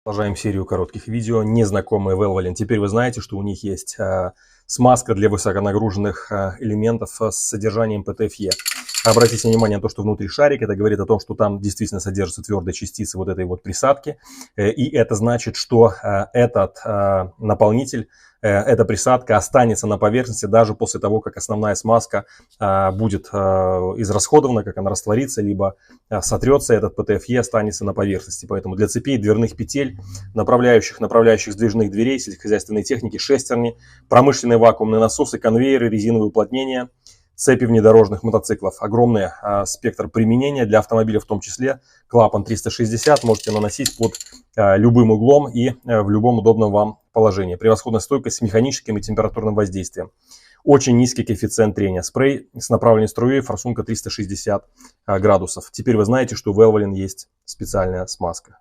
Продолжаем серию коротких видео «Незнакомые Valvoline». Теперь вы знаете, что у них есть смазка для высоконагруженных элементов с содержанием ПТФЕ. Обратите внимание на то, что внутри шарик. Это говорит о том, что там действительно содержатся твердые частицы вот этой вот присадки. И это значит, что этот наполнитель, эта присадка останется на поверхности даже после того, как основная смазка будет израсходована, как она растворится, либо сотрется, этот ПТФЕ останется на поверхности. Поэтому для цепей, дверных петель, направляющих сдвижных дверей, сельскохозяйственной техники, шестерни, промышленные вакуумные насосы, конвейеры, резиновые уплотнения, цепи внедорожных мотоциклов. Огромный спектр применения для автомобиля, в том числе клапан 360 можете наносить под любым углом и в любом удобном вам положении. Превосходная стойкость с механическим и температурным воздействием. Очень низкий коэффициент трения. Спрей с направленной струей, форсунка 360 градусов. Теперь вы знаете, что у Valvoline есть специальная смазка.